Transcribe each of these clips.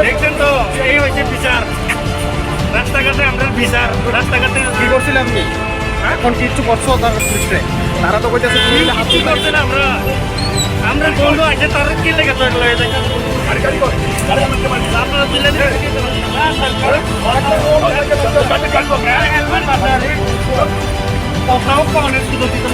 দেখছেন তো এই হয়েছে বিচার রাস্তাঘাটে আমরা বিচার রাস্তাঘাটে কি করছিলাম আপনি এখন কিছু করছো তারা তো কইতেছে কি করছেন আমরা আমরা বন্ধু আছে তার কি লেগে তো লয়ে যায় আপনারা দিলে কথাও পাওয়ার সুযোগ দিতে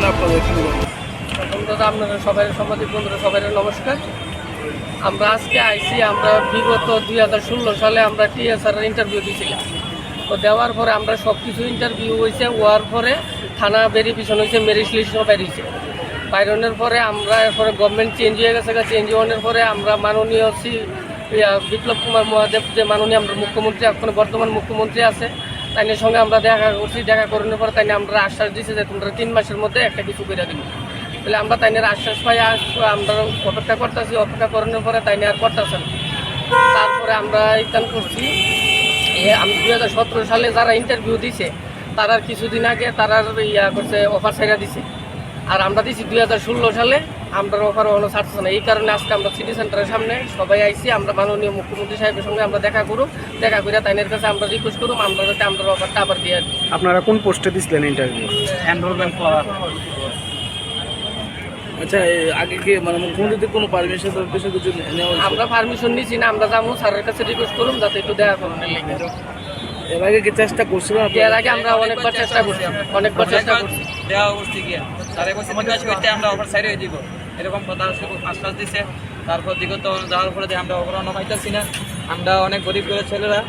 না আপনারা সবাই সাংবাদিক বন্ধুরা সবাই নমস্কার। আমরা আজকে আইসি আমরা বিগত 2016 সালে আমরা টিএসআর ইন্টারভিউ দিয়েছিলাম। তো দেওয়ার পরে আমরা সব কিছু ইন্টারভিউ হয়েছে, হওয়ার পরে থানা ভেরিফিকেশন হয়েছে, মেরিট লিস্টও বেরিয়েছে। বাইরনের পরে আমরা এরপরে গভর্নমেন্ট চেঞ্জ হয়ে গেছে, চেঞ্জ হওয়ার পরে আমরা মাননীয় বিপ্লব কুমার মহাদেব যে মাননীয় আমরা মুখ্যমন্ত্রী, এখন বর্তমান মুখ্যমন্ত্রী আছে, তাইনের সঙ্গে আমরা দেখা করছি। দেখা করানোর পরে তাই আমরা আশ্বাস দিয়েছে যে তোমরা 3 মাসের মধ্যে একটা কিছু করে দিবি। তাহলে আমরা তাইনের আশ্বাস পাই আমরা অপেক্ষা করতেছি। অপেক্ষা করানোর পরে তাইনে আর করতেছেন। তারপরে আমরা ইতান করছি আমি 2017 সালে যারা ইন্টারভিউ দিছে তারার কিছুদিন আগে তারার করছে অফার ছাইরা দিছে। আর আমরা দিছি 2016 সালে, আমরা অফার এখনো ছাড়ছে না। এই কারণে আজকে আমরা সিটি সেন্টারের সামনে সবাই আইছি। আমরা মাননীয় মুখ্যমন্ত্রী সাহেবের সঙ্গে আমরা দেখা করুম, দেখা করে তাইনের কাছে আমরা রিকোয়েস্ট করুম আমরা যাতে আমরা অফারটা আবার দিয়ে দিই। আপনারা কোন পোস্টে দিছিলেন ইন্টারভিউ? এনরোলমেন্ট করার। আচ্ছা, আগে কি মানে মুখ্যমন্ত্রী কোনো পারমিশন কিছু নেওয়া? আমরা পারমিশন নিছি না, আমরা যাবো স্যারের কাছে রিকোয়েস্ট করুম যাতে একটু দেখা করুন। এর আগে কি চেষ্টা করছিলাম? এর আগে আমরা অনেকবার চেষ্টা করছি, অনেকবার চেষ্টা করছি। দেওয়া অবস্থা গিয়া স্যারে বলছে 3 মাস হইতে আমরা অফার সাইড হয়ে দিব, এরকম কথা আশ্বাস দিছে। তারপর বিগত যাওয়ার পরে আমরা অফার পাইতেছি না। আমরা অনেক গরিব গরিব ছেলেরা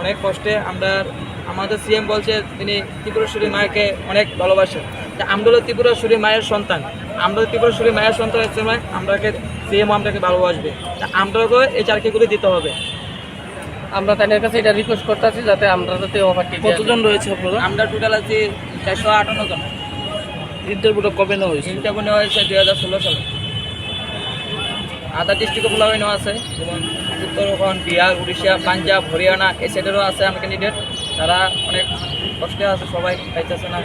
অনেক কষ্টে আমাদের সিএম বলছে তিনি ত্রিপুরেশ্বরী মাকে অনেক ভালোবাসেন। আমরা হলো ত্রিপুরেশ্বরী মায়ের সন্তান, আমরা ত্রিপুরেশ্বরী মায়ের সন্তানের সময় আমরাকে সিএম আমরাকে ভালোবাসবে, আমরাকে এই চাকরিগুলি দিতে হবে। আমরা তাদের কাছে এটা রিকোয়েস্ট করতেছি যাতে আমরা যাতে অফারটি। কতজন রয়েছে আপনারা? আমরা টোটাল আছি 458 জন। ইন্টারভিউটা কবে নেওয়া হয়েছে? ইন্টারভিউ নেওয়া হয়েছে 2016 সালে। আদার ডিস্ট্রিক্টে খোলা নেওয়া আছে, যেমন উত্তরাখণ্ড, বিহার, উড়িষ্যা, পাঞ্জাব, হরিয়ানা এই সাইডেরও আছে আমার ক্যান্ডিডেট। তারা অনেক কষ্টে আছে, সবাই পাইতেছে না।